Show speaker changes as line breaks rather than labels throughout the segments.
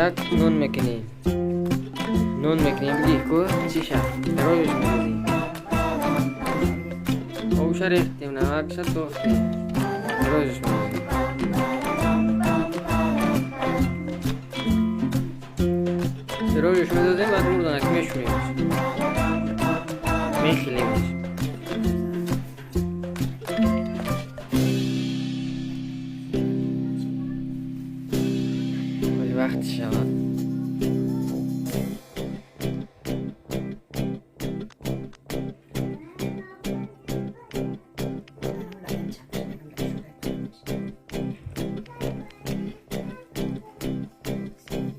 بعد نون میکنیم بگی که چی شد رویش میریزیم اوش ریختیم نمک شد دوختیم رویش میریزیم رویش میدادیم بعد مردانک میشونیمش میخیلیمش وقت شود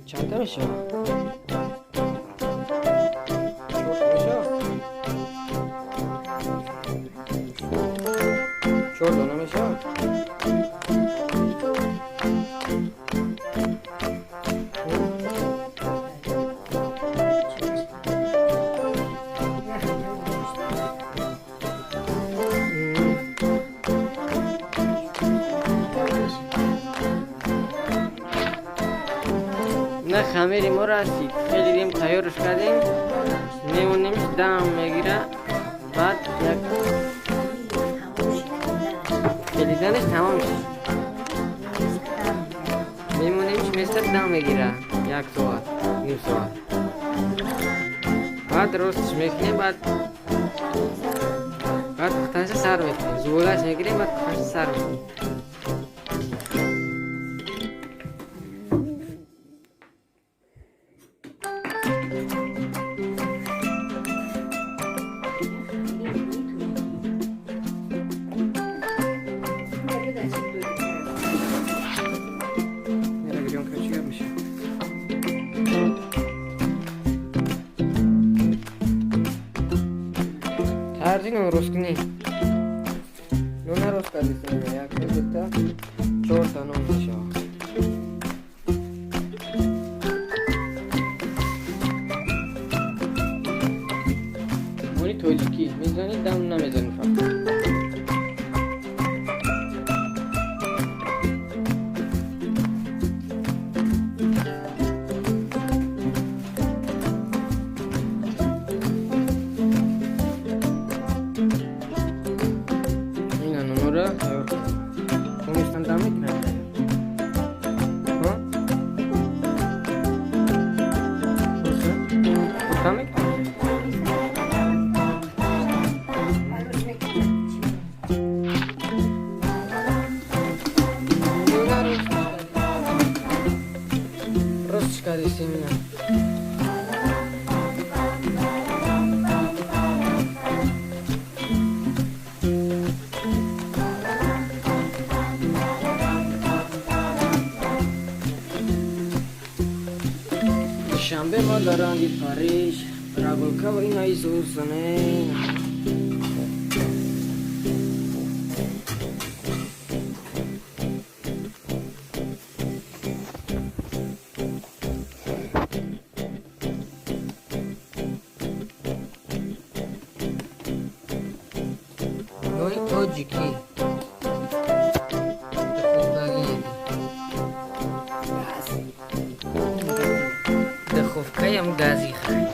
چند تا میشه؟ چهار دانه میشه؟ نه خمیر ما رسید خیلی دیم تیارش کردیم میمونیمش دم میگیره بعد یک کلیدنش تمام شد میمونیمش مثل دم میگیره یک ساعت نیم ساعت بعد رستش میکنیم بعد پختنش سر میکنیم زولش میگیریم بعد پختنش سر میکنیم ترجیح روز کنی نونه روز کردی سنگه یک بیتا 4 تا نون میشه مونی توجیکی میزنی دم نمیزنی فقط شنبه ما دارن دی پاریش راگل که و این های سوزنه نوی توجیکی دخوفکه هم گازی خواهی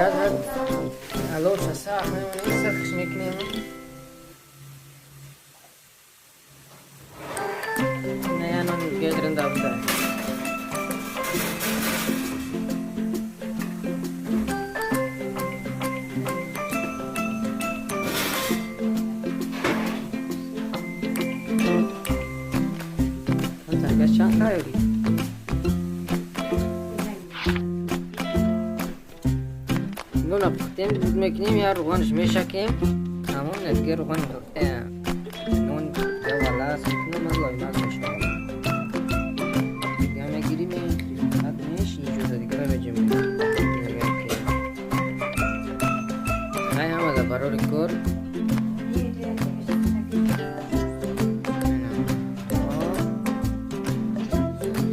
قاعد علوش الساعة نسخ شنكني نيانو قادرين دابدا انت قاعد شان رايري رو پختیم بود میکنیم یا روغنش میشکیم تمام نه دیگه روغن پخته نون یا والا سیکنم از لایماز میشم دیگه میگیریم بعد میشی جوزه دیگه رو بجیم های همه برای کار